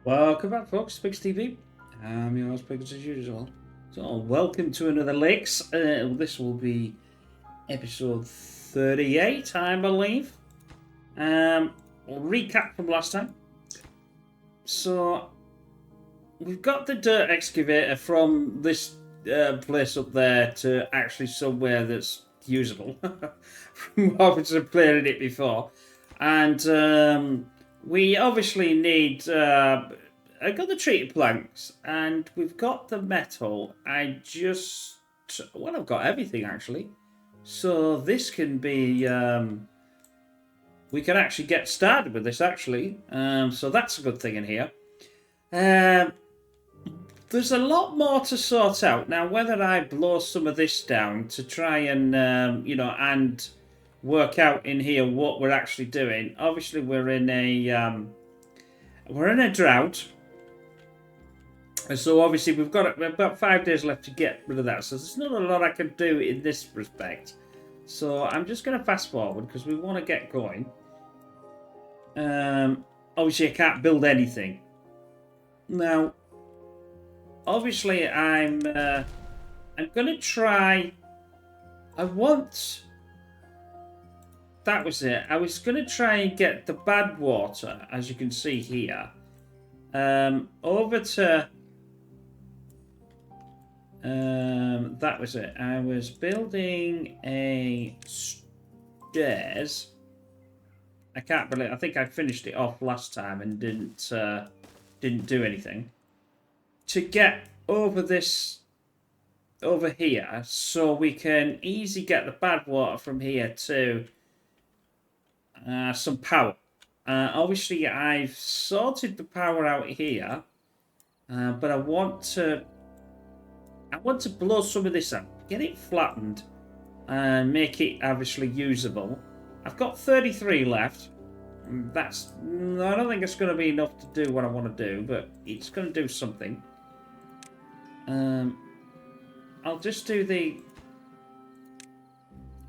Welcome back, folks. Pigs TV. I'm your host, Pigs, as usual. So, welcome to another Lakes. This will be episode 38, I believe. We'll recap from last time. So, we've got the dirt excavator from this place up there to actually somewhere that's usable from what I was playing it before. And we obviously need. I got the treated planks, and we've got the metal. I've got everything actually. So this can be. We can actually get started with this actually. So that's a good thing in here. There's a lot more to sort out now. Whether I blow some of this down to try and and work out in here what we're actually doing. Obviously, we're in a drought, and so obviously we've got 5 days left to get rid of that. So there's not a lot I can do in this respect. So I'm just going to fast forward because we want to get going. Obviously, I can't build anything now. Obviously, I'm going to try. That was it. I was going to try and get the bad water, as you can see here, over to. That was it. I was building a stairs. I can't believe. I think I finished it off last time and didn't do anything to get over here, so we can easily get the bad water from here to some power. Obviously, I've sorted the power out here, but I want to blow some of this up, get it flattened, and make it obviously usable. I've got 33 left. I don't think it's going to be enough to do what I want to do, but it's going to do something. I'll just do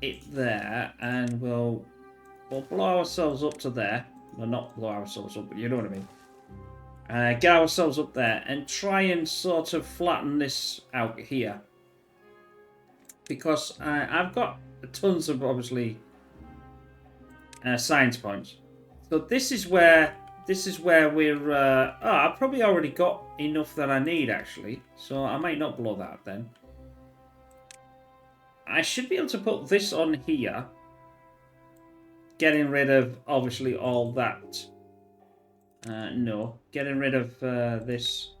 it there, and we'll blow ourselves up to there. Well, not blow ourselves up, but you know what I mean. Get ourselves up there and try and sort of flatten this out here, because I've got tons of obviously science points. So this is where we're. I've probably already got enough that I need actually, so I might not blow that then. I should be able to put this on here, getting rid of obviously all that. No, getting rid of this.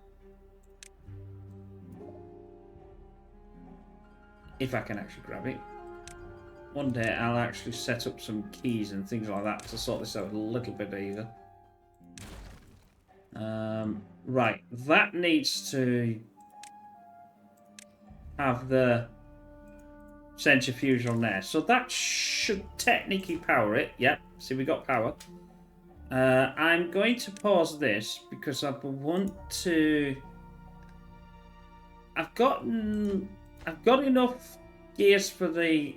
If I can actually grab it. One day I'll actually set up some keys and things like that to sort this out a little bit easier. Right, that needs to have the centrifuge on there. So that should technically power it. Yep, see we got power. I'm going to pause this because I want to. I've got enough gears for the.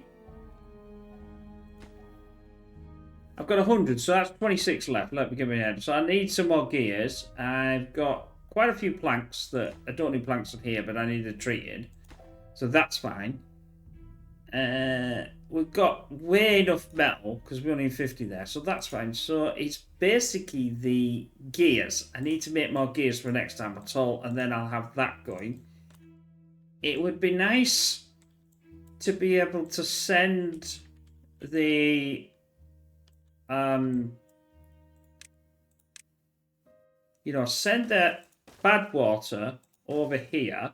I've got 100, so that's 26 left. Let me give me a head. So I need some more gears. I've got quite a few planks that I don't need planks in here, but I need it treated. So that's fine. We've got way enough metal because we only need 50 there, so that's fine. So it's basically the gears. I need to make more gears for next time at all, and then I'll have that going. It would be nice to be able to send the send that bad water over here.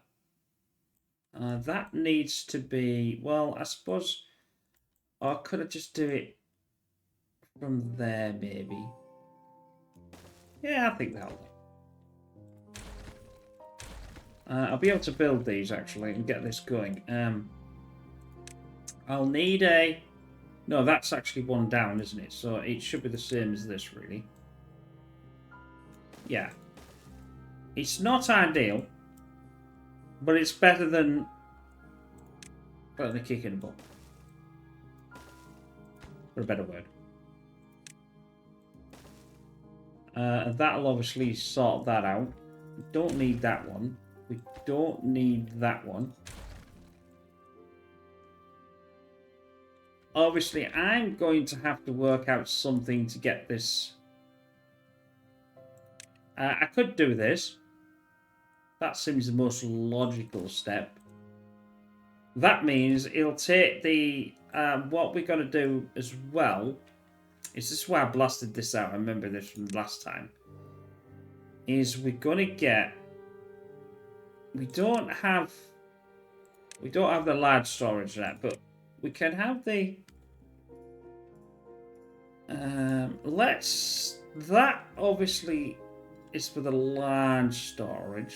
That needs to be, well, I suppose, or could I just do it from there, maybe? Yeah, I think that'll do. I'll be able to build these, actually, and get this going. I'll need a... No, that's actually one down, isn't it? So it should be the same as this, really. Yeah. It's not ideal, but it's better than a kick in the butt. For a better word. And that'll obviously sort that out. We don't need that one. We don't need that one. Obviously, I'm going to have to work out something to get this. I could do this. That seems the most logical step. That means it'll take the... what we're going to do as well... Is this why I blasted this out? I remember this from last time. Is we're going to get... We don't have the large storage yet, but we can have the... That obviously is for the large storage.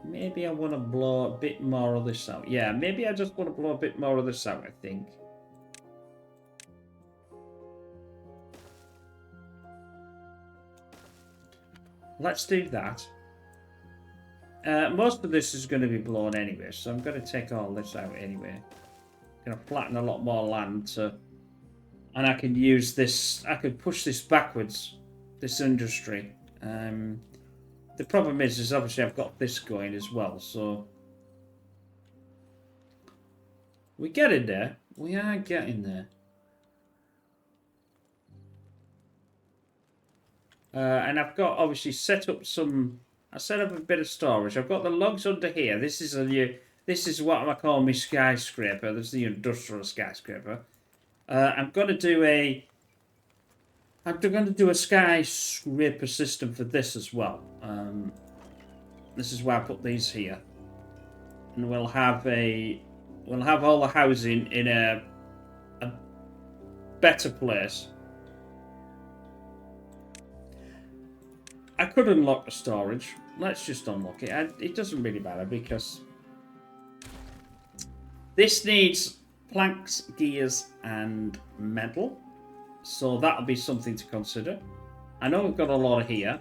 Maybe I want to blow a bit more of this out. Yeah, maybe I just want to blow a bit more of this out, I think. Let's do that. Most of this is going to be blown anyway, so I'm going to take all this out anyway. Going to flatten a lot more land to... And I can use this... I could push this backwards, this industry. The problem is obviously I've got this going as well, so... We get in there. We are getting there. And I've got obviously set up some... I set up a bit of storage. I've got the logs under here. This is a new... This is what I call my skyscraper. This is the industrial skyscraper. I'm going to do a... I'm going to do a skyscraper system for this as well. This is why I put these here. And we'll have all the housing in a better place. I could unlock the storage. Let's just unlock it. It doesn't really matter because this needs planks, gears, and metal. So that'll be something to consider. I know we've got a lot here,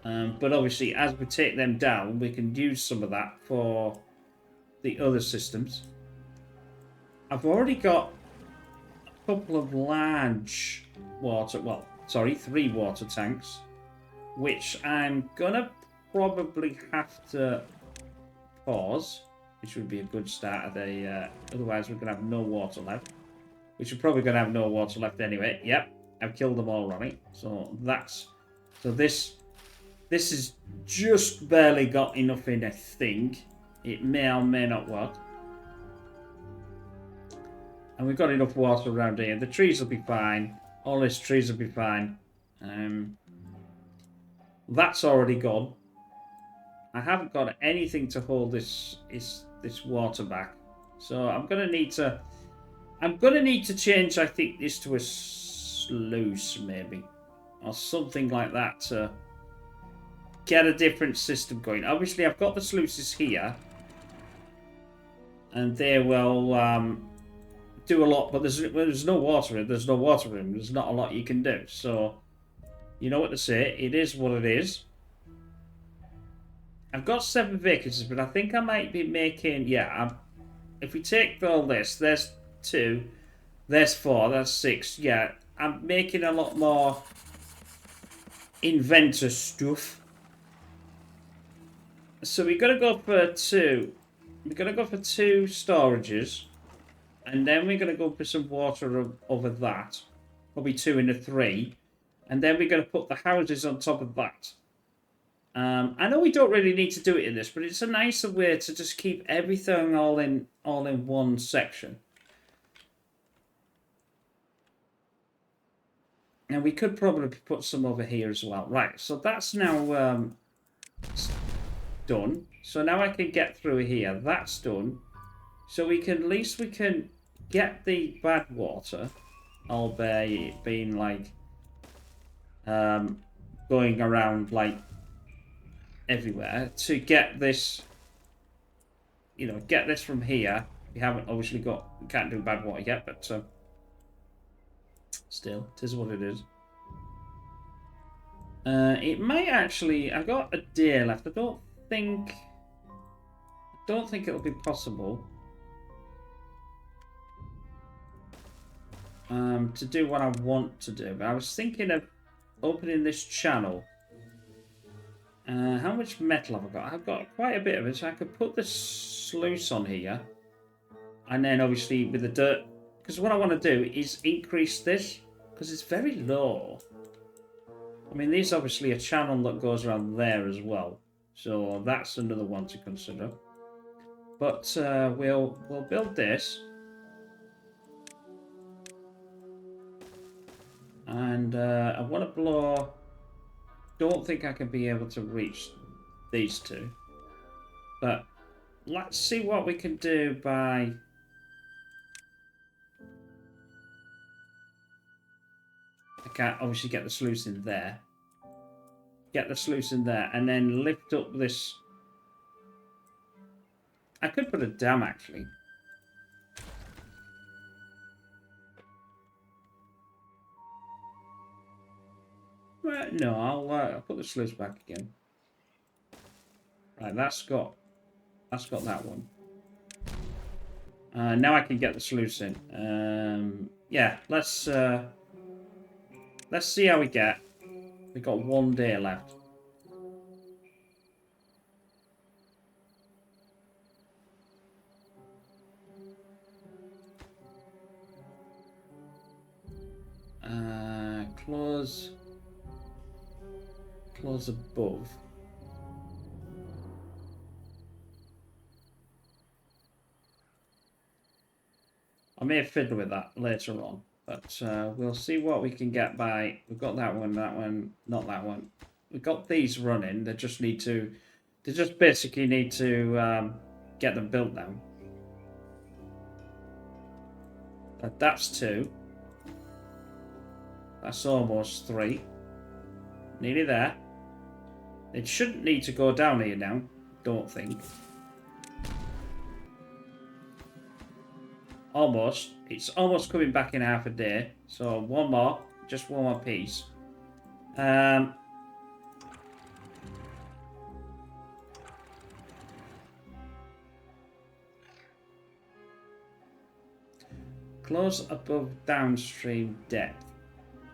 but obviously as we take them down, we can use some of that for the other systems. I've already got a couple of large water, well, sorry, 3 water tanks, which I'm gonna probably have to pause, which would be a good start of the, otherwise we're gonna have no water left. Which we're probably going to have no water left anyway. Yep, I've killed them all already. So that's... So this has just barely got enough in, I think. It may or may not work. And we've got enough water around here. The trees will be fine. All these trees will be fine. That's already gone. I haven't got anything to hold this water back. So I'm going to need to... change, I think, this to a sluice, maybe. Or something like that to get a different system going. Obviously, I've got the sluices here. And they will do a lot, but there's no water in. There's no water in. There's not a lot you can do. So, you know what to say. It is what it is. I've got 7 vacancies, but I think I might be making... Yeah, if we take all this, there's 2, there's 4, that's 6. Yeah, I'm making a lot more inventor stuff. So we're gonna go for 2. We're gonna go for 2 storages, and then we're gonna go for some water over that. Probably 2 into 3, and then we're gonna put the houses on top of that. I know we don't really need to do it in this, but it's a nicer way to just keep everything all in one section. And we could probably put some over here as well. Right, so that's now done. So now I can get through here. That's done. So we can, at least we can get the bad water, albeit being like going around like everywhere, to get this, you know, get this from here. We haven't obviously got, we can't do bad water yet, but still, it is what it is. It might actually... I've got a day left. I don't think it'll be possible. to do what I want to do. But I was thinking of opening this channel. How much metal have I got? I've got quite a bit of it, so I could put the sluice on here. And then obviously with the dirt, because what I want to do is increase this, because it's very low. I mean, there's obviously a channel that goes around there as well. So that's another one to consider. But we'll build this. And I want to blow... Don't think I can be able to reach these two. But let's see what we can do by... I can't obviously get the sluice in there. Get the sluice in there and then lift up this... I could put a dam actually. Right, no, I'll put the sluice back again. Right, that's got that one. Now I can get the sluice in. Yeah, let's see how we get. We've got 1 day left. Close above. I may fiddle with that later on, but we'll see what we can get by. We've got that one, not that one. We've got these running. They just basically need to get them built now. That's 2. That's almost 3. Nearly there. It shouldn't need to go down here now, don't think. Almost. It's almost coming back in half a day. So one more. Just one more piece. Close above downstream depth.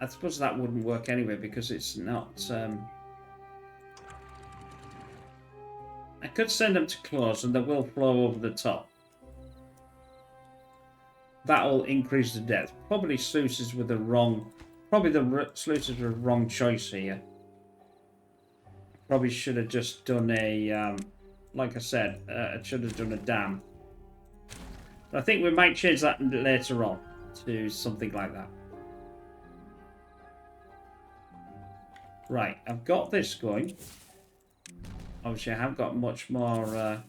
I suppose that wouldn't work anyway because it's not... I could send them to close and they will flow over the top. That'll increase the depth. Probably sluices with the wrong... Probably the sluices were the wrong choice here. Probably should have just done a... like I said, I should have done a dam. But I think we might change that later on to something like that. Right, I've got this going. Obviously, I have got much more...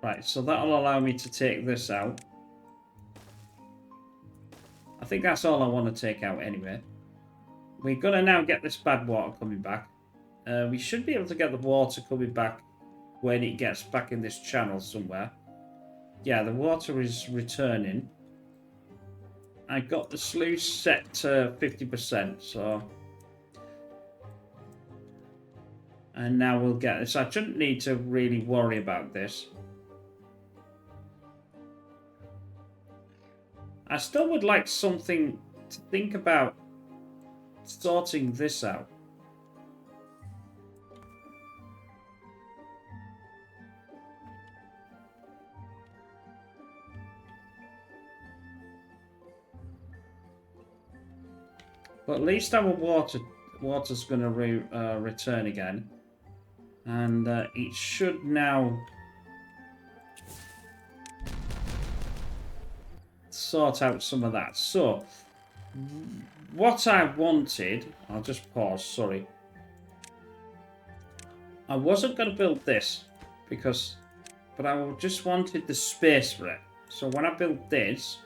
Right, so that'll allow me to take this out. I think that's all I want to take out anyway. We're going to now get this bad water coming back. We should be able to get the water coming back when it gets back in this channel somewhere. Yeah, the water is returning. I got the sluice set to 50%, so... And now we'll get this. I shouldn't need to really worry about this. I still would like something to think about sorting this out. But at least our water's going to return again. And it should now sort out some of that. So, what I wanted... I'll just pause, sorry. I wasn't going to build this, but I just wanted the space for it. So when I build this,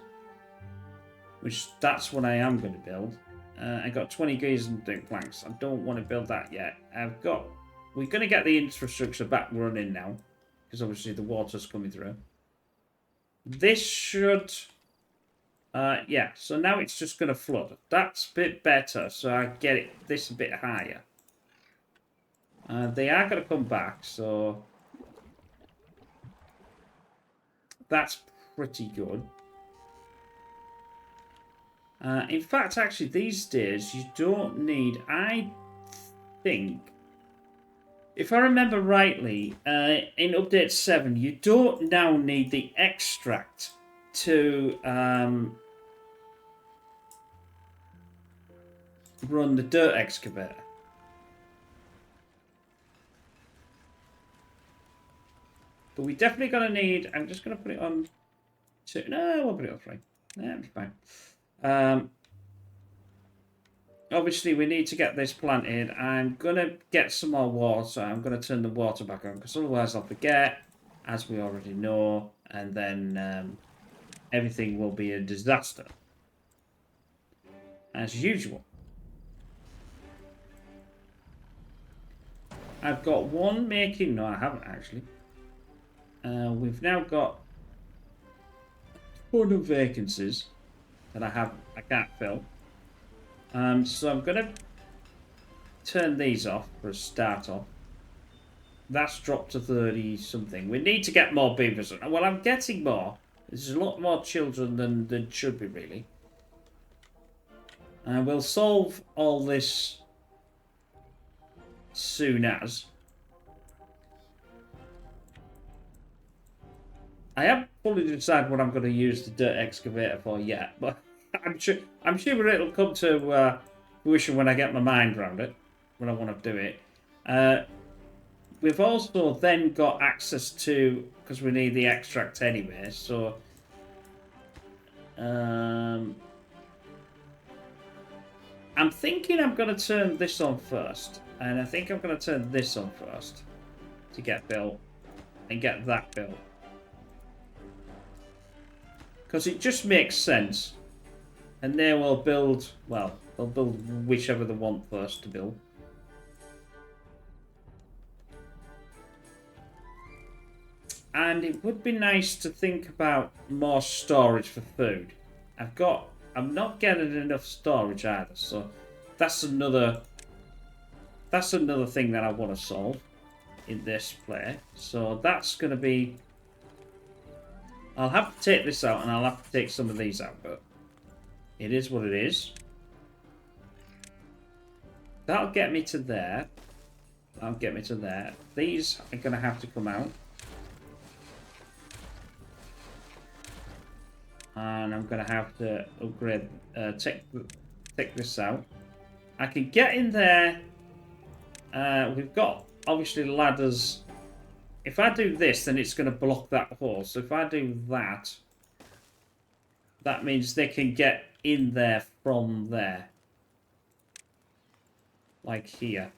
which that's what I am going to build, I got 20 gears and doing planks. I don't want to build that yet. We're going to get the infrastructure back running now, because obviously the water's coming through. This should... yeah, so now it's just going to flood. That's a bit better, so I get this a bit higher. They are going to come back, so That's pretty good. In fact, actually, these days, you don't need... I think... If I remember rightly, in Update 7, you don't now need the extract to run the dirt excavator. But we definitely going to need... I'm just going to put it on... No, I won't put it on 3. Yeah, it's fine. Obviously, we need to get this planted. I'm going to get some more water. I'm going to turn the water back on, because otherwise I'll forget, as we already know, and then everything will be a disaster. As usual. I've got one making... No, I haven't, actually. We've now got a ton of vacancies that I can't fill. So I'm going to turn these off for a start off. That's dropped to 30 something. We need to get more beavers. Well, I'm getting more. There's a lot more children than should be, really. We'll solve all this soon as. I haven't fully decided what I'm going to use the dirt excavator for yet, but I'm sure it'll come to fruition when I get my mind around it, when I want to do it. We've also then got access to, because we need the extract anyway, so I'm thinking I'm going to turn this on first, and I think I'm going to turn this on first to get built and get that built. Because it just makes sense. And they will build, well, they'll build whichever they want first to build. And it would be nice to think about more storage for food. I'm not getting enough storage either, so that's another thing that I want to solve in this play. So that's going to be... I'll have to take this out, and I'll have to take some of these out, but it is what it is. That'll get me to there. That'll get me to there. These are going to have to come out. And I'm going to have to upgrade, take this out. I can get in there. We've got, obviously, ladders. If I do this, then it's going to block that hole. So if I do that, that means they can get in there from there. Like here.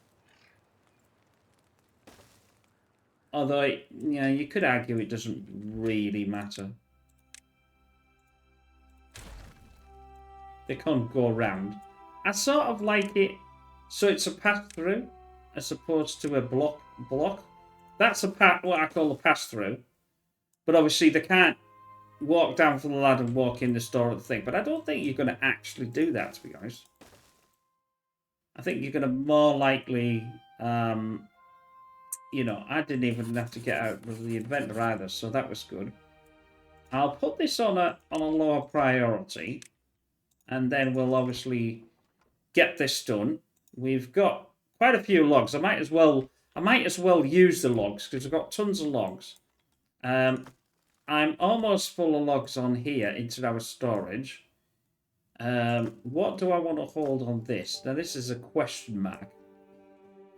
Although, you could argue it doesn't really matter. They can't go around. I sort of like it. So it's a pass-through as opposed to a block. That's what I call a pass-through. But obviously they can't walk down from the ladder and walk in the store of the thing. But I don't think you're going to actually do that, to be honest. I think you're going to more likely... I didn't even have to get out of the inventor either, so that was good. I'll put this on a lower priority. And then we'll obviously get this done. We've got quite a few logs. I might as well use the logs because I've got tons of logs. I'm almost full of logs on here into our storage. What do I want to hold on this? Now this is a question mark.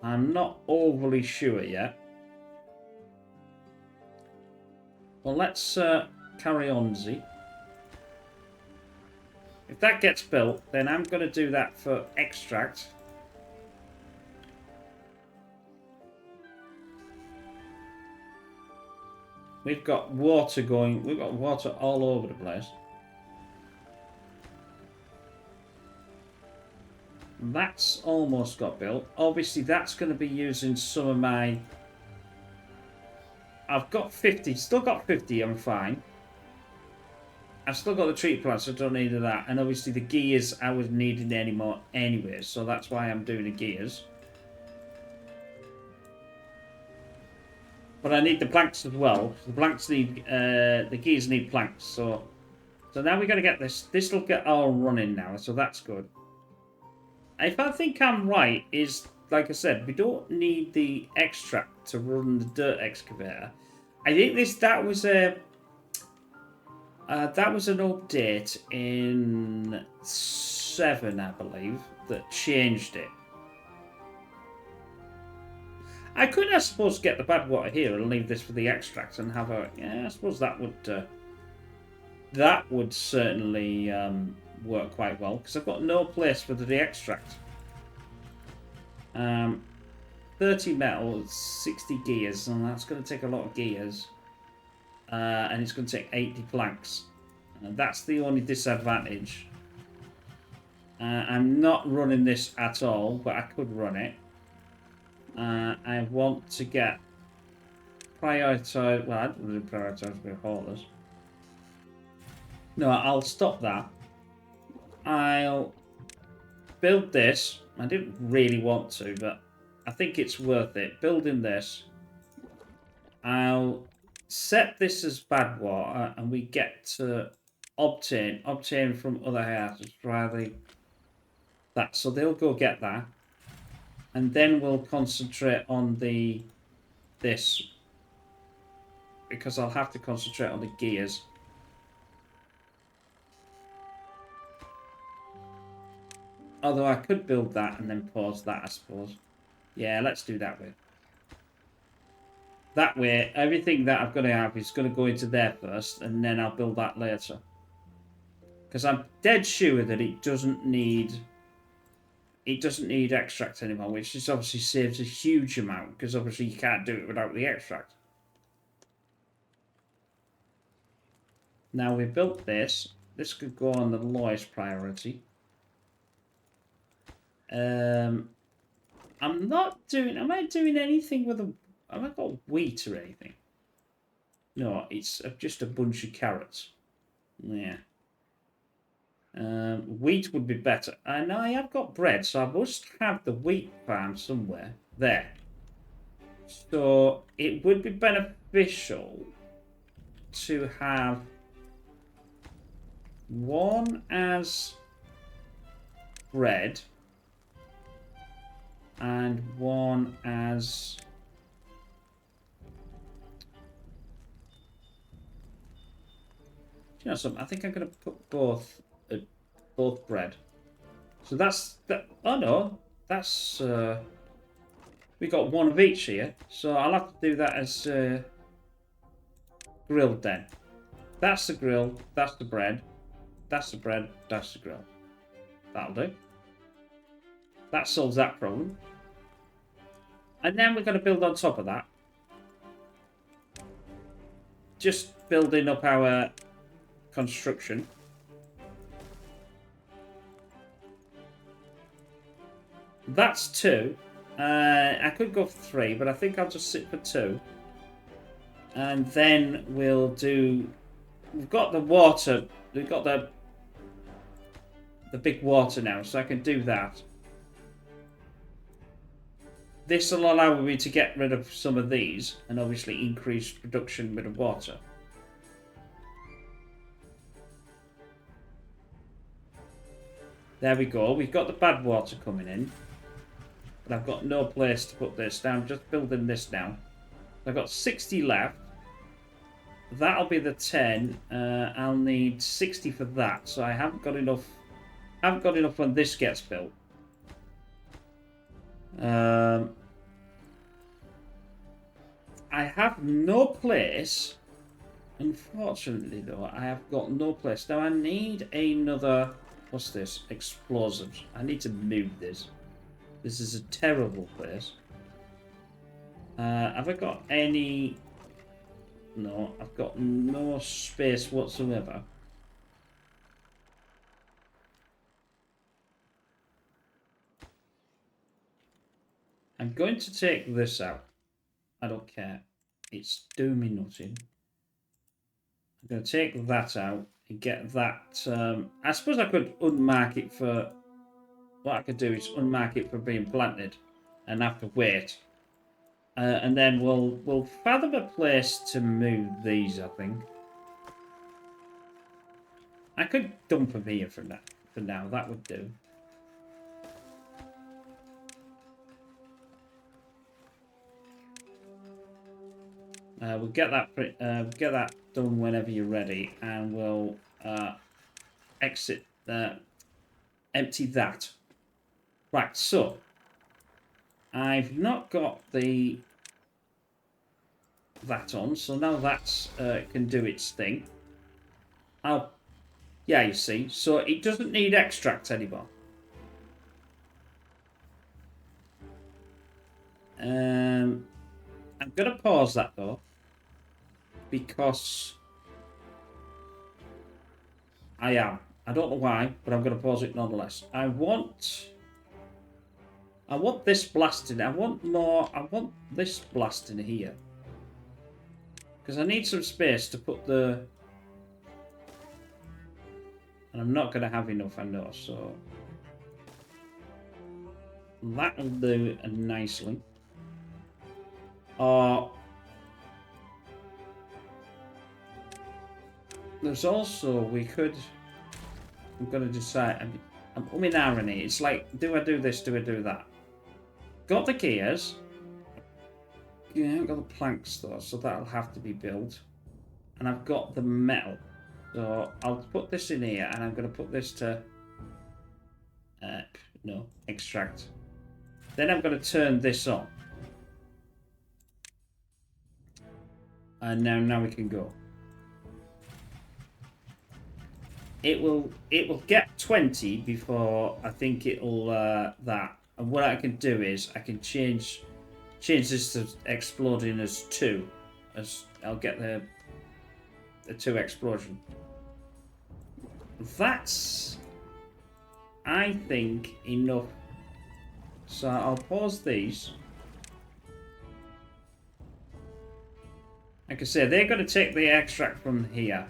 I'm not overly sure yet. Well, let's carry on, Z. If that gets built, then I'm going to do that for extract. We've got water going. We've got water all over the place. That's almost got built. Obviously, that's going to be using some of my... I've got 50. Still got 50. I'm fine. I've still got the treat plant, so I don't need that. And obviously the gears I was needing anymore anyway, so that's why I'm doing the gears. But I need the planks as well. The planks need, the gears need planks. So now we got to get this. This will get all running now, so that's good. If I think I'm right, is like I said, we don't need the extract to run the dirt excavator. I think that was an update in 7, I believe, that changed it. I could, I suppose, get the bad water here and leave this for the extract and have a. Yeah, I suppose that would certainly work quite well because I've got no place for the extract. 30 metal, 60 gears, and that's going to take a lot of gears. And it's going to take 80 planks. That's the only disadvantage. I'm not running this at all, but I could run it. I want to get prioritize. Well, I don't really prioritize with haulers. No, I'll stop that. I'll build this. I didn't really want to, but I think it's worth it. Building this. I'll set this as bad water, and we get to obtain from other houses rather that. So they'll go get that, and then we'll concentrate on this because I'll have to concentrate on the gears. Although I could build that and then pause that, I suppose. Yeah, let's do that way. That way, everything that I'm going to have is going to go into there first, and then I'll build that later. Because I'm dead sure that it doesn't need extract anymore, which just obviously saves a huge amount, because obviously you can't do it without the extract. Now we built this. This could go on the lowest priority. I'm not doing. Am I doing anything with a? Have I got wheat or anything? No, it's just a bunch of carrots. Yeah. Wheat would be better. And I have got bread, so I must have the wheat farm somewhere. There. So it would be beneficial to have one as bread and one as you know something. I think I'm going to put both bread. So that's that. Oh no, that's we got one of each here. So I'll have to do that as grilled then. That's the grill. That's the bread. That's the bread. That's the grill. That'll do. That solves that problem. And then we're going to build on top of that. Just building up our construction. That's 2. I could go for 3, but I think I'll just sit for 2. And then we'll do... We've got the water. We've got the big water now, so I can do that. This will allow me to get rid of some of these and obviously increase production with the water. There we go. We've got the bad water coming in. But I've got no place to put this down. I'm just building this now. I've got 60 left. That'll be the 10. I'll need 60 for that. So I haven't got enough. I haven't got enough when this gets built. I have no place. Unfortunately, though, I have got no place. Now I need another. What's this? Explosives. I need to move this. This is a terrible place. Have I got any... No, I've got no space whatsoever. I'm going to take this out. I don't care. It's doing me nothing. I'm going to take that out and get that... I suppose I could unmark it for... What I could do is unmark it for being planted and have to wait. And then we'll fathom a place to move these, I think. I could dump them here for now. That would do. We'll get that done whenever you're ready, and we'll exit. Empty that. Right. So I've not got that on, so now that's can do its thing. Oh, yeah, you see. So it doesn't need extract anymore. I'm going to pause that, though, because I am. I don't know why, but I'm going to pause it nonetheless. I want this blasting. I want this blasting here. Because I need some space to put the... And I'm not going to have enough, I know, so... That'll do nicely. There's also, we could... I'm going to decide... I'm umming and ahhing. It's like, do I do this, do I do that? Got the gears. Yeah, I haven't got the planks though, so that'll have to be built. And I've got the metal. So I'll put this in here, and I'm going to put this to... no, extract. Then I'm going to turn this on. And now we can go. It will get 20 before I think it'll that. And what I can do is I can change this to exploding as 2, as I'll get the 2 explosion. That's, I think, enough. So I'll pause these. Like I say, they're going to take the extract from here.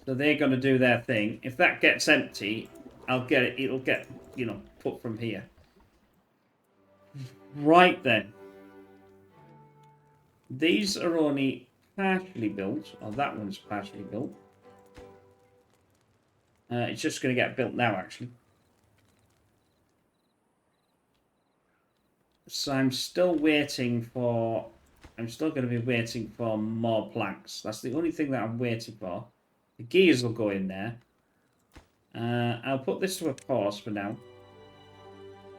So they're going to do their thing. If that gets empty, I'll get it. It'll get, put from here. Right then. These are only partially built. Or that one's partially built. It's just going to get built now, actually. So I'm still waiting for... I'm still going to be waiting for more planks. That's the only thing that I'm waiting for. The gears will go in there. I'll put this to a pause for now.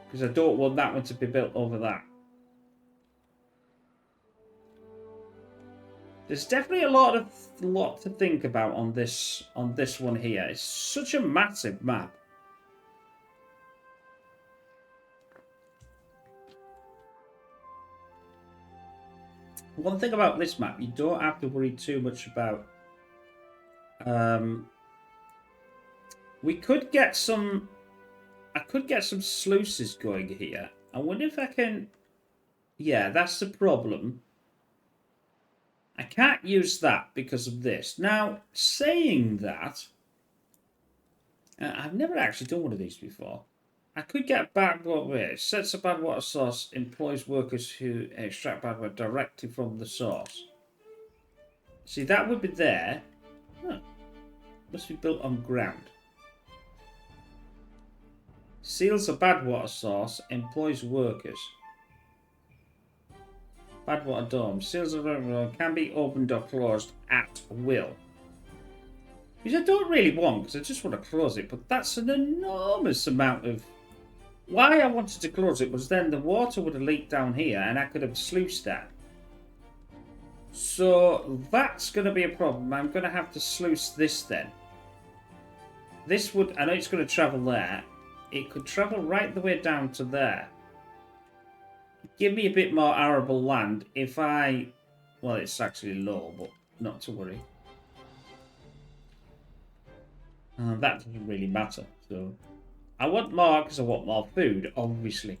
Because I don't want that one to be built over that. There's definitely a lot to think about on this one here. It's such a massive map. One thing about this map, you don't have to worry too much about. We could get some. I could get some sluices going here. I wonder if I can. Yeah, that's the problem. I can't use that because of this. Now, saying that, I've never actually done one of these before. I could get bad water. It sets a bad water source, employs workers who extract bad water directly from the source. See, that would be there. Huh. Must be built on ground. Seals a bad water source, employs workers. Bad water dome. Seals of can be opened or closed at will. Which I don't really want, because I just want to close it, but that's an enormous amount of... Why I wanted to close it was then the water would have leaked down here, and I could have sluiced that. So that's going to be a problem. I'm going to have to sluice this then. This would... I know it's going to travel there. It could travel right the way down to there. Give me a bit more arable land if I... Well, it's actually low, but not to worry. That doesn't really matter. So I want more because I want more food, obviously.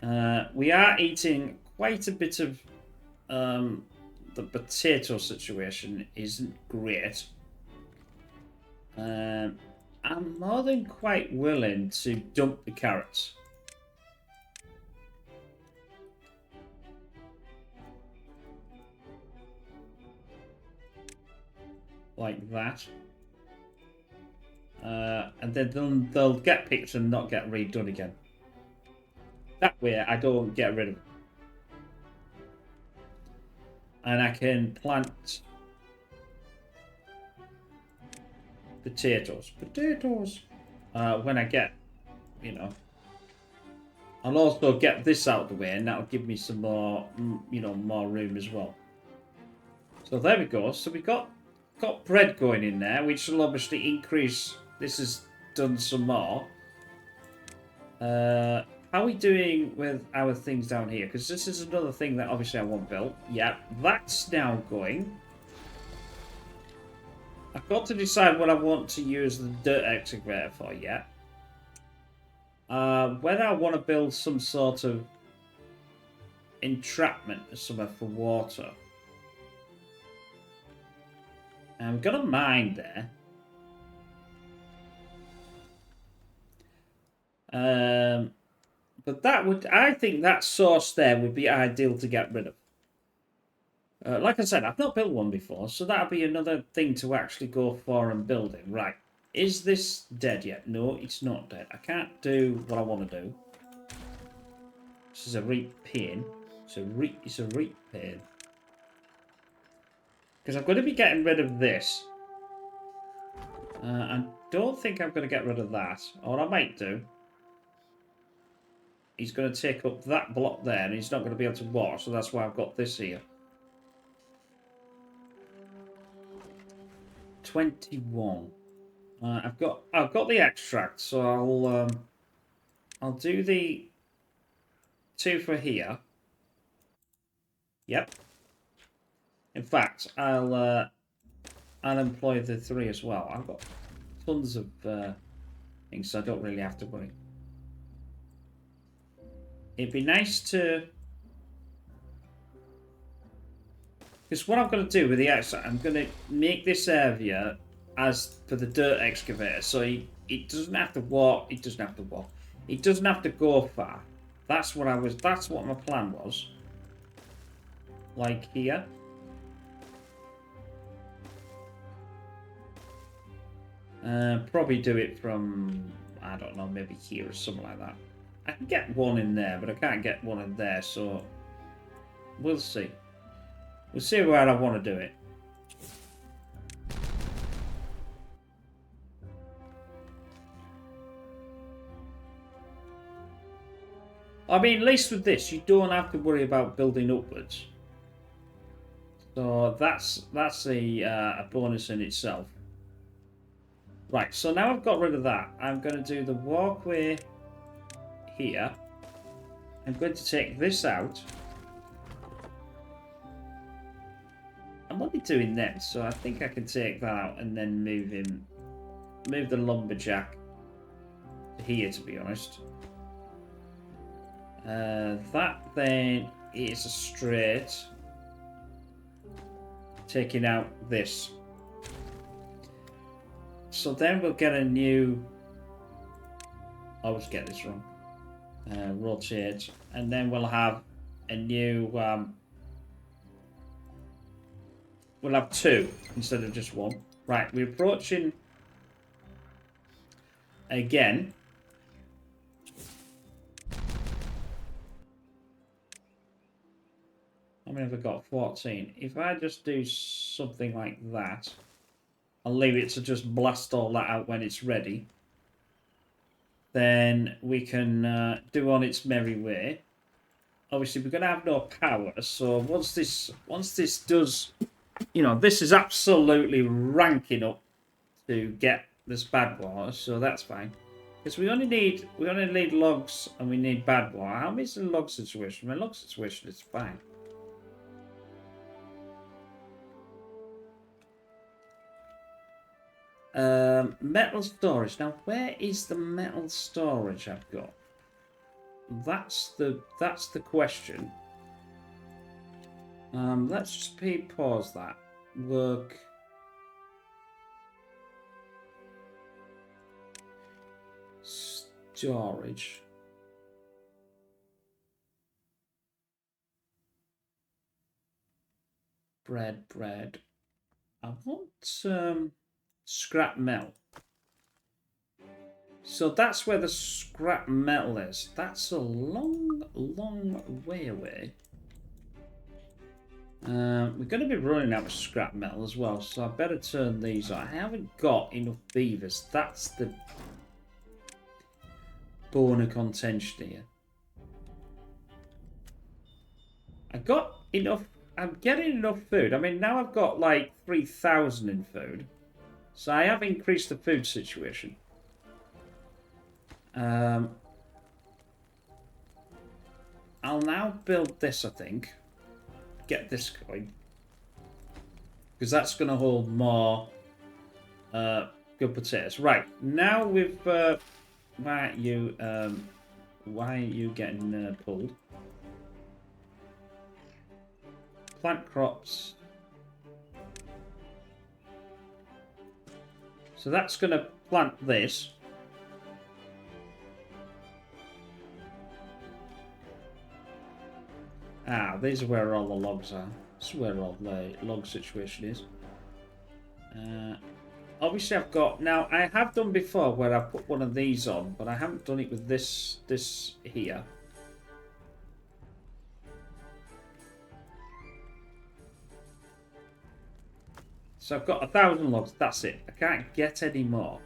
We are eating quite a bit of... the potato situation isn't great. I'm more than quite willing to dump the carrots. like that. And then they'll get picked and not get redone again. That way I don't get rid of them. And I can plant potatoes. When I get, you know. I'll also get this out of the way, and that'll give me some more, more room as well. So there we go. So we got bread going in there, which will obviously increase. This has done some more. How are we doing with our things down here? Because this is another thing that obviously I want built. Yeah, that's now going. I've got to decide what I want to use the dirt excavator for yet. Whether I want to build some sort of entrapment or somewhere for water. I've got a mine there. But I think that source there would be ideal to get rid of. Like I said, I've not built one before, so that'll be another thing to actually go for and build it. Right, is this dead yet? No, it's not dead. I can't do what I want to do. This is a reap pain. It's a reap pain. Because I'm going to be getting rid of this. I don't think I'm going to get rid of that. Or I might do. He's going to take up that block there, and he's not going to be able to water, so that's why I've got this here. 21. I've got the extract, so I'll do the 2 for here. Yep. In fact, I'll employ the 3 as well. I've got tons of things, so I don't really have to worry. It'd be nice to... Because what I'm going to do with the outside, I'm going to make this area as for the dirt excavator, so it doesn't have to walk. It doesn't have to walk. It doesn't have to go far. That's what my plan was. Like here. Probably do it from, I don't know, maybe here or something like that. I can get one in there, but I can't get one in there, so we'll see. We'll see where I want to do it. I mean, at least with this, you don't have to worry about building upwards. So that's a bonus in itself. Right, so now I've got rid of that. I'm going to do the walkway here. I'm going to take this out. I'm only doing that, so I think I can take that out and then move the lumberjack to here, to be honest. That then is a straight. Taking out this. So then we'll get a new... I always get this wrong. Rotate. And then we'll have a new... we'll have 2 instead of just 1. Right, we're approaching... Again. How many have I got? 14. If I just do something like that... I'll leave it to just blast all that out when it's ready. Then we can do on its merry way. Obviously, we're going to have no power, so once this does, this is absolutely ranking up to get this bad water, so that's fine. Because we only need logs and we need bad water. How many is the log situation? My log situation is fine. Metal storage. Now, where is the metal storage I've got? That's the question. Let's just pause that. Work. Storage. Bread. I want scrap metal. So that's where the scrap metal is. That's a long, long way away. We're going to be running out of scrap metal as well, so I better turn these on. I haven't got enough beavers. That's the bone of contention here. I got enough. I'm getting enough food. I mean, now I've got like 3,000 in food. So I have increased the food situation. I'll now build this, I think. Get this going. Because that's going to hold more good potatoes. Right, now we've... why are you getting pulled? Plant crops. So that's going to plant this. Ah, these are where all the logs are. This is where all the log situation is. Obviously I've got... Now, I have done before where I put one of these on, but I haven't done it with this here. So I've got 1,000 logs. That's it. I can't get any more.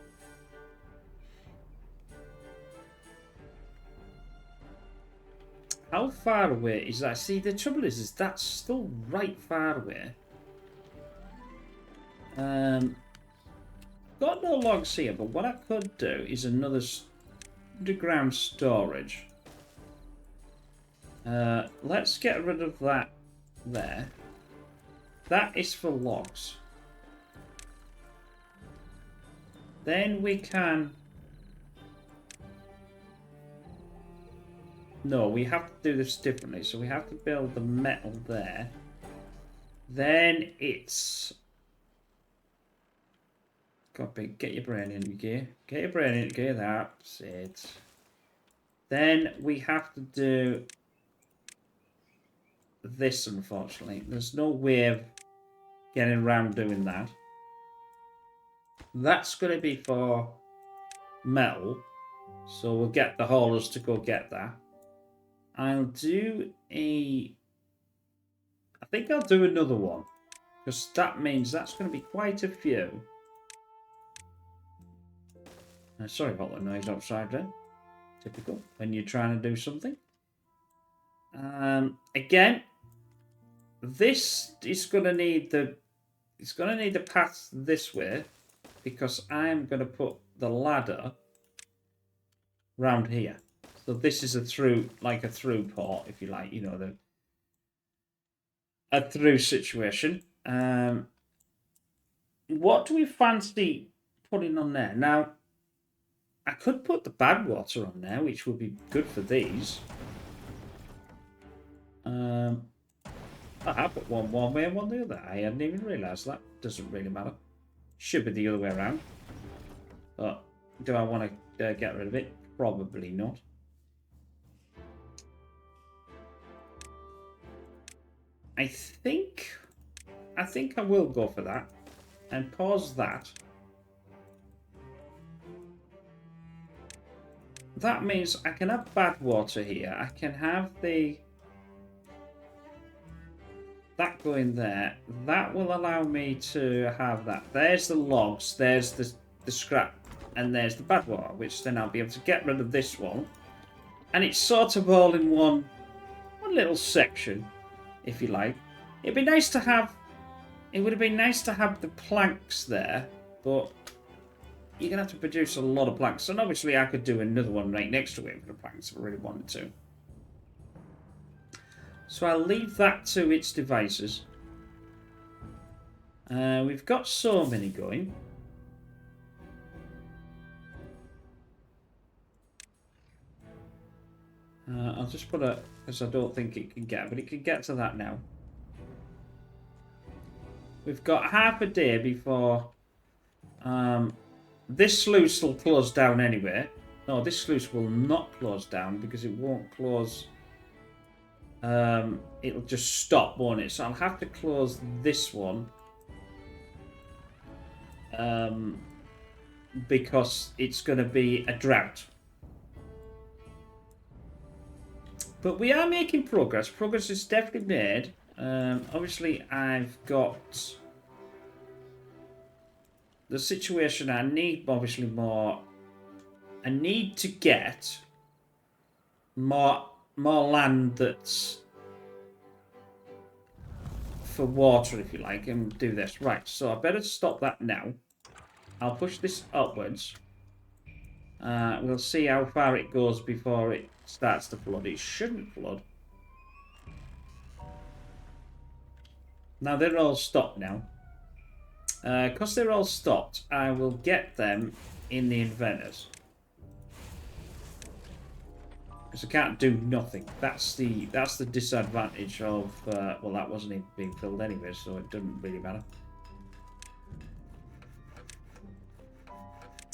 How far away is that? See, the trouble is that's still right far away. Got no logs here, but what I could do is another underground storage. Let's get rid of that there. That is for logs. Then we can... No, we have to do this differently. So we have to build the metal there. Then it's... Copy. Get your brain into gear. Get your brain into gear. That's it. Then we have to do this, unfortunately. There's no way of getting around doing that. That's going to be for metal. So we'll get the haulers to go get that. I'll do a... I think I'll do another one. Because that means that's going to be quite a few. Sorry about the noise outside there. Typical when you're trying to do something. Again, this is going to need the... It's going to need the path this way. Because I'm going to put the ladder round here. So this is a through, like a through port, if you like, you know, a through situation. What do we fancy putting on there? Now, I could put the bad water on there, which would be good for these. I put one way and one the other. I hadn't even realised that. Doesn't really matter. Should be the other way around. But do I want to get rid of it? Probably not. I think I will go for that. And pause that. That means I can have bad water here. I can have that going there. That will allow me to have that. There's the logs, there's the scrap, and there's the bad water, which then I'll be able to get rid of this one. And it's sort of all in one little section, if you like. It'd be nice to have... It would have been nice to have the planks there, but you're going to have to produce a lot of planks. And obviously I could do another one right next to it for the planks if I really wanted to. So I'll leave that to its devices. We've got so many going. I'll just put a... because I don't think it can get... But it can get to that now. We've got half a day before... this sluice will close down anyway. No, this sluice will not close down because it won't close... it'll just stop, won't it? So I'll have to close this one because it's going to be a drought. But we are making progress. Progress is definitely made. Obviously, I've got the situation. I need obviously more. I need to get more land that's for water, if you like, and do this. Right, so I better stop that now. I'll push this upwards. We'll see how far it goes before it starts to flood. It shouldn't flood. Now they're all stopped now. Because they're all stopped, I will get them in the inventors. Because I can't do nothing. That's the disadvantage of... well, that wasn't even being filled anyway, so it doesn't really matter.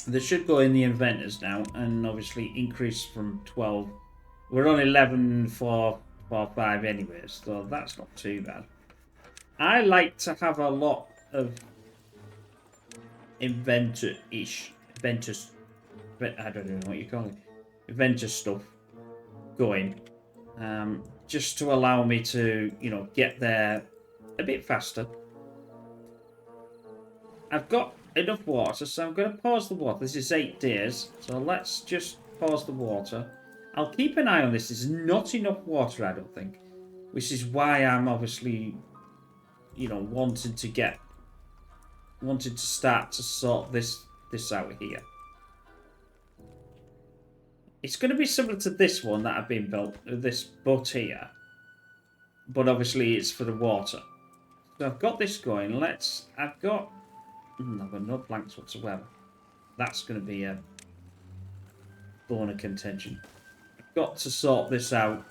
They should go in the inventors now, and obviously increase from 12. We're on 11 for 5 anyways, so that's not too bad. I like to have a lot of inventors, I don't know what you call it, inventor stuff going, just to allow me to, you know, get there a bit faster. I've got enough water, so I'm going to pause the water. This is 8 days, so let's just pause the water. I'll keep an eye on this. There's not enough water, I don't think, which is why I'm obviously, you know, wanted to start to sort this out here. It's going to be similar to this one that I've been built, this butt here, but obviously it's for the water. So I've got this going. I've got no planks whatsoever. That's going to be a bone of contention. I've got to sort this out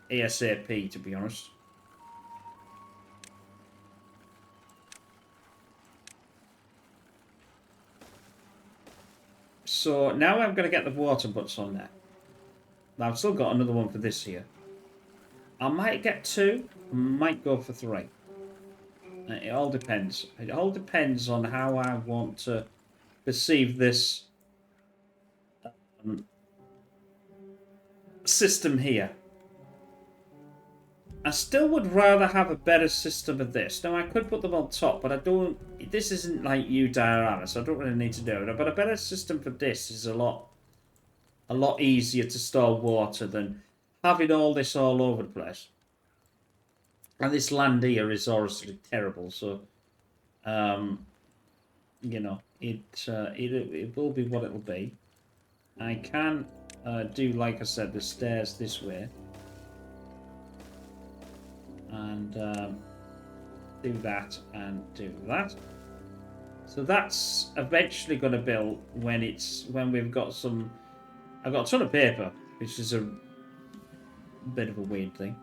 ASAP, to be honest. So now I'm going to get the water butts on there. Now I've still got another one for this here. I might get 2, might go for 3. It all depends. It all depends on how I want to perceive this system here. I still would rather have a better system of this. Now, I could put them on top, but I don't... This isn't like you diorama, so I don't really need to do it. But a better system for this is a lot easier to store water than having all this all over the place. And this land here is honestly terrible, so... you know, it will be what it'll be. I can do, like I said, the stairs this way. And do that and do that. So that's eventually going to build when we've got some... I've got a ton of paper, which is a bit of a weird thing.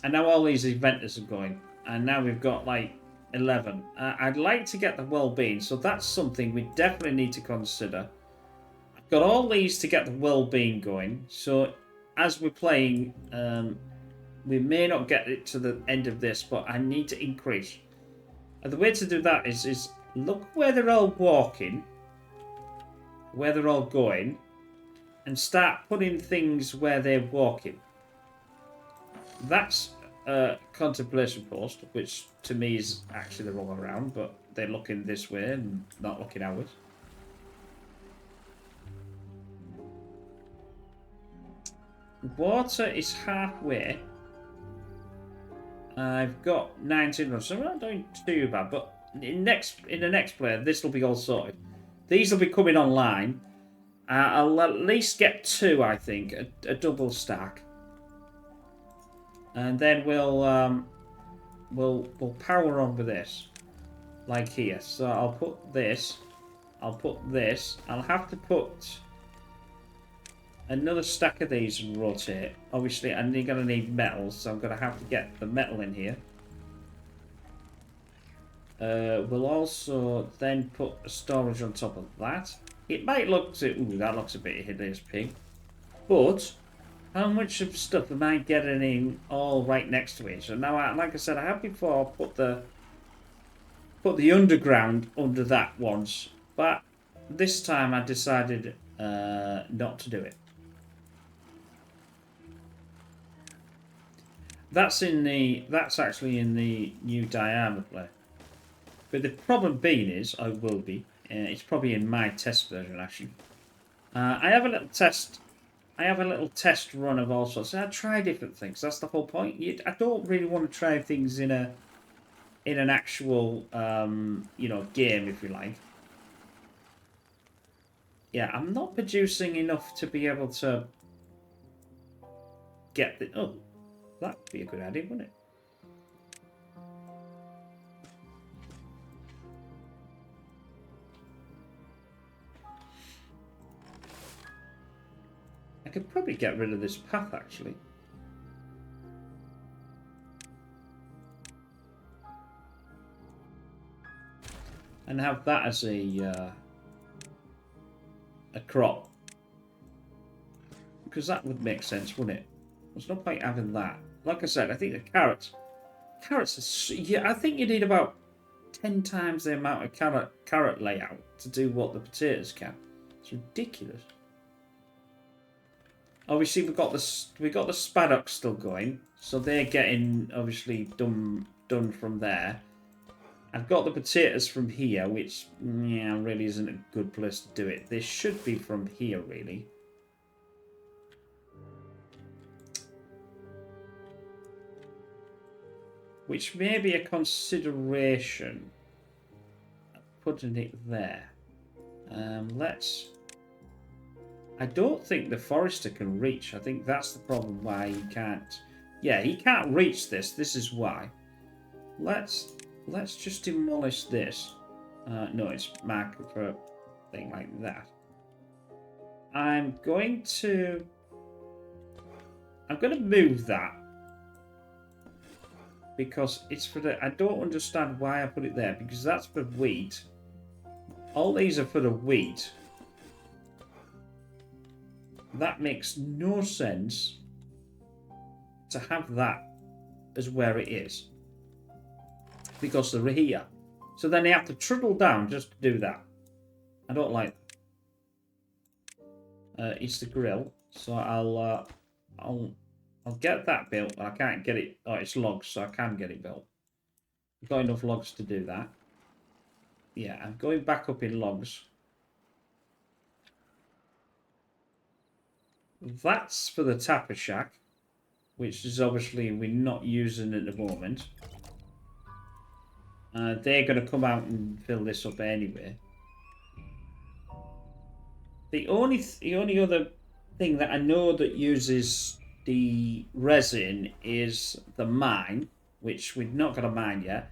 And now all these inventors are going. And now we've got like 11. I'd like to get the well-being, so that's something we definitely need to consider. I've got all these to get the well-being going, so as we're playing... we may not get it to the end of this, but I need to increase. And the way to do that is look where they're all walking, where they're all going, and start putting things where they're walking. That's a contemplation post, which to me is actually the wrong way around, but they're looking this way and not looking outwards. Water is halfway. I've got 19 runs, so I'm not doing too bad, but in the next player, this will be all sorted. These will be coming online. I'll at least get 2, I think, a double stack, and then we'll power on with this, like here. So I'll put this. I'll put this. I'll have to put another stack of these and rotate. Obviously, I'm going to need metals, so I'm going to have to get the metal in here. We'll also then put a storage on top of that. It might look to... Ooh, that looks a bit hideous pig. But how much of stuff am I getting in all right next to each other? Now, like I said, I have before put the put the underground under that once, but this time I decided not to do it. That's actually in the new diameter. But the problem being is, it's probably in my test version actually. I have a little test. I have a little test run of all sorts. I try different things. That's the whole point. I don't really want to try things in an actual game, if you like. Yeah, I'm not producing enough to be able to get the. Oh, that would be a good idea, wouldn't it? I could probably get rid of this path, actually. And have that as a crop. Because that would make sense, wouldn't it? There's no point having that. Like I said, I think the carrots... Carrots are... Yeah, I think you need about 10 times the amount of carrot layout to do what the potatoes can. It's ridiculous. Obviously, we got the spadocks still going, so they're getting obviously done from there. I've got the potatoes from here, which really isn't a good place to do it. They should be from here, really. Which may be a consideration. Putting it there. I don't think the forester can reach. I think that's the problem why he can't. Yeah, he can't reach this. This is why. Let's just demolish this. No, it's marked for a thing like that. I'm going to move that because it's for the. I don't understand why I put it there because that's for wheat. All these are for the wheat. That makes no sense to have that as where it is. Because they're here. So then they have to trickle down just to do that. I don't like that. It's the grill. So I'll get that built, but I can't get it. Oh, it's logs, so I can get it built. I've got enough logs to do that. Yeah, I'm going back up in logs. That's for the tapper shack, which is obviously we're not using at the moment. They're going to come out and fill this up anyway. The only other thing that I know that uses the resin is the mine, which we've not got a mine yet.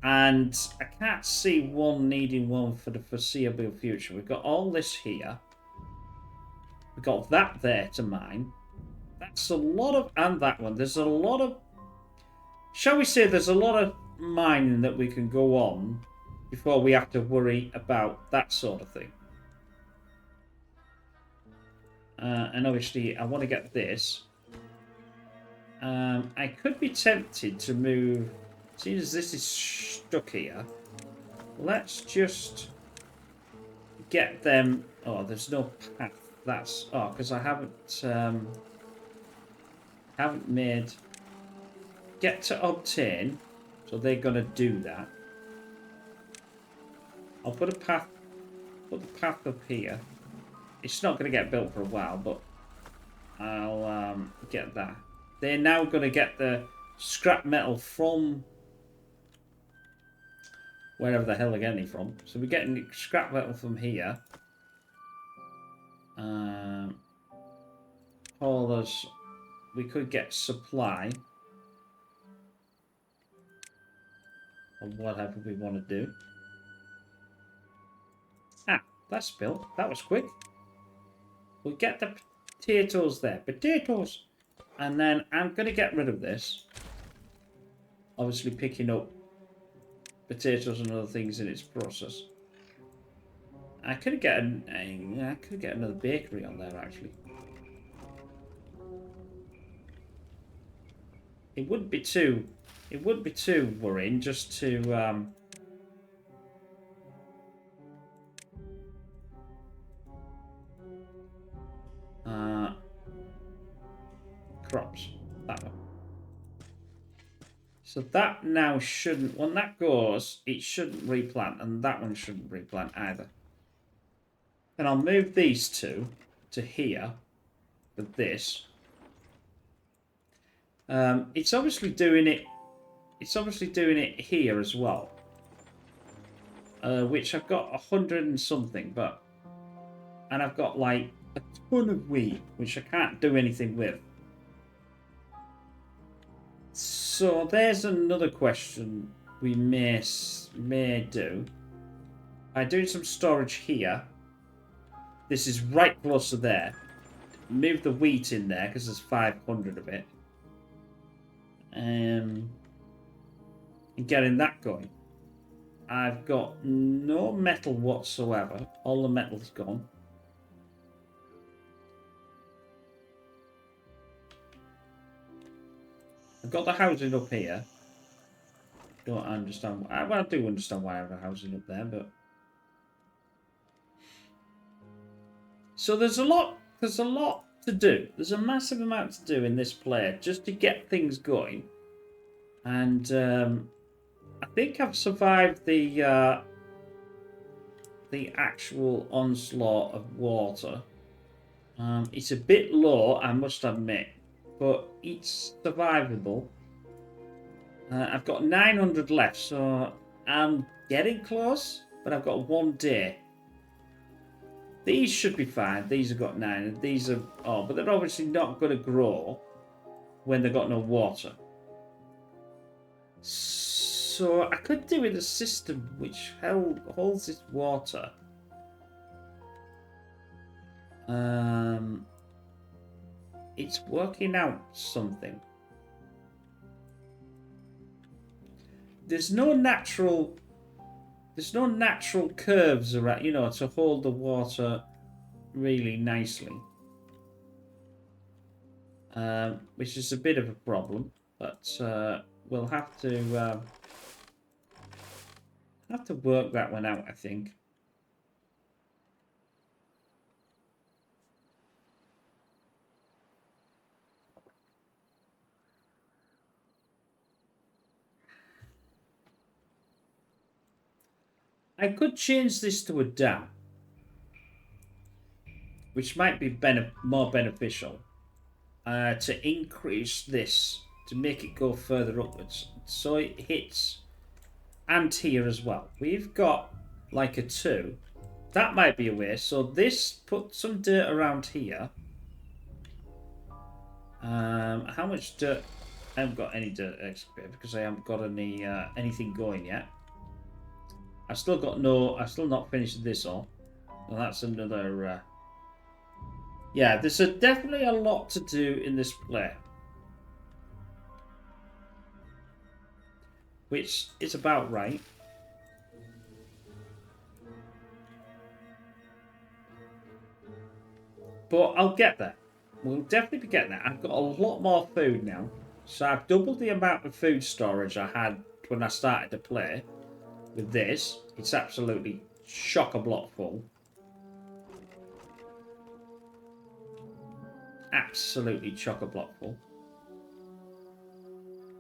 And I can't see one needing one for the foreseeable future. We've got all this here. We've got that there to mine. That's a lot of... And that one. There's a lot of... Shall we say there's a lot of mining that we can go on before we have to worry about that sort of thing. And obviously I want to get this. I could be tempted to move... Seeing as this is stuck here, let's just get them... Oh, there's no path. That's... Oh, because I haven't made... Get to obtain. So they're going to do that. I'll put a path... Put the path up here. It's not going to get built for a while, but I'll get that. They're now going to get the scrap metal from... Wherever the hell they're getting it from. So we're getting scrap metal from here. Haulers. We could get supply. Or whatever we want to do. Ah, that's built. That was quick. We'll get the potatoes there. Potatoes! And then I'm going to get rid of this. Obviously picking up potatoes and other things in its process. I could get another bakery on there actually. It wouldn't be too worrying just to Crops. That one. So that now shouldn't, when that goes, it shouldn't replant, and that one shouldn't replant either. Then I'll move these two to here with this. It's obviously doing it. It's obviously doing it here as well, which I've got 100 and something, and I've got like a ton of wheat, which I can't do anything with. So there's another question we may do. By doing some storage here. This is right close to there. Move the wheat in there because there's 500 of it. And getting that going. I've got no metal whatsoever. All the metal's gone. I've got the housing up here. Don't understand. Well, I do understand why I have a housing up there, but so there's a lot to do. There's a massive amount to do in this play just to get things going. And I think I've survived the actual onslaught of water. It's a bit low, I must admit, but it's survivable. I've got 900 left, so I'm getting close, but I've got 1 day. These should be fine. These have got 9, and these are... Oh, but they're obviously not going to grow when they've got no water. So I could do with a system which holds this water. It's working out something. There's no natural curves around, you know, to hold the water really nicely. Which is a bit of a problem, but we'll have to work that one out, I think. I could change this to a dam, which might be more beneficial, to increase this, to make it go further upwards, so it hits, and here as well. We've got like a 2. That might be a way. So this, put some dirt around here. How much dirt? I haven't got any dirt excavated because I haven't got any anything going yet. I've still not finished this off. Well, that's another... Yeah, there's definitely a lot to do in this play. Which is about right. But I'll get there. We'll definitely be getting there. I've got a lot more food now. So I've doubled the amount of food storage I had when I started to play. With this, it's absolutely chock-a-block full. Absolutely chock-a-block full.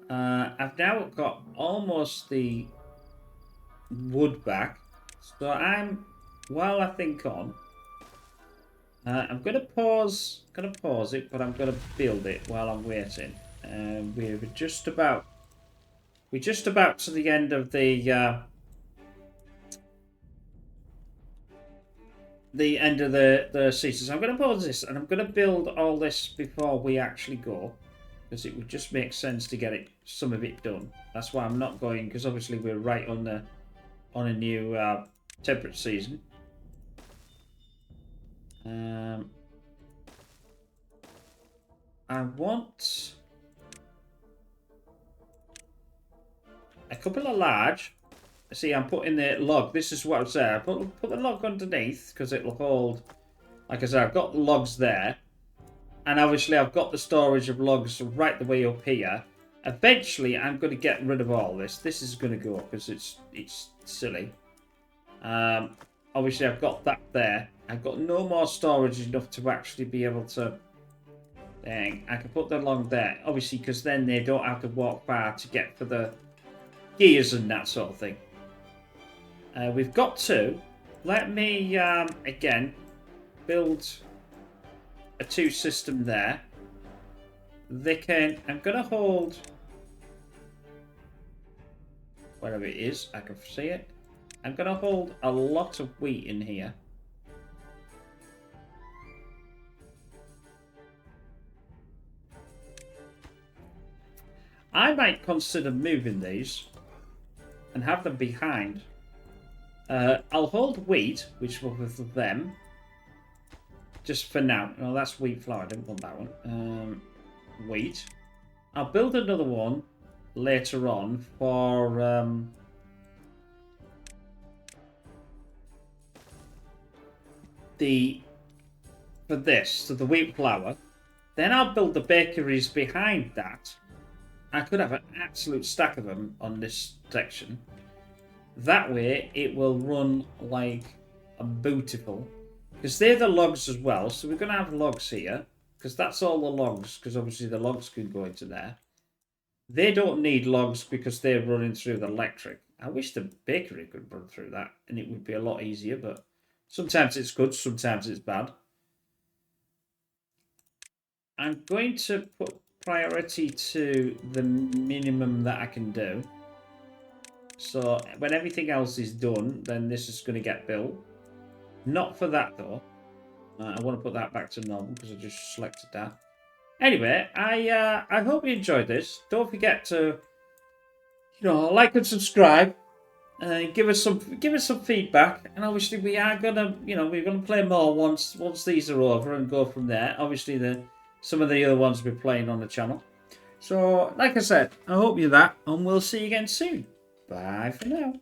I've now got almost the wood back. So while I think on, I'm going to pause it, but I'm going to build it while I'm waiting. We're just about to the end of the end of the season. So I'm going to pause this, and I'm going to build all this before we actually go, because it would just make sense to get some of it done. That's why I'm not going, because obviously we're right on a new temperate season. I want a couple of large. See, I'm putting the log. This is what I say. I put the log underneath because it'll hold. Like I said, I've got the logs there, and obviously I've got the storage of logs right the way up here. Eventually, I'm going to get rid of all this. This is going to go because it's silly. Obviously, I've got that there. I've got no more storage enough to actually be able to... Dang, I can put them along there. Obviously, because then they don't have to walk far to get for the gears and that sort of thing. We've got two. Let me, again, build a two system there. They can... I'm going to hold... Wherever it is, I can see it. I'm going to hold a lot of wheat in here. I might consider moving these and have them behind. I'll hold wheat, which will be for them. Just for now. No, that's wheat flour. I didn't want that one. Wheat. I'll build another one later on for so the wheat flour. Then I'll build the bakeries behind that. I could have an absolute stack of them on this section. That way it will run like a beautiful. Because they're the logs as well. So we're going to have logs here. Because that's all the logs. Because obviously the logs can go into there. They don't need logs because they're running through the electric. I wish the bakery could run through that. And it would be a lot easier. But sometimes it's good. Sometimes it's bad. I'm going to put priority to the minimum that I can do. So when everything else is done, then this is going to get built. Not for that though. I want to put that back to normal because I just selected that. Anyway, I hope you enjoyed this. Don't forget to, like and subscribe. Give us some feedback, and obviously we are gonna, we're gonna play more once these are over and go from there. Obviously some of the other ones we're playing on the channel. So, like I said, I hope you're that, and we'll see you again soon. Bye for now.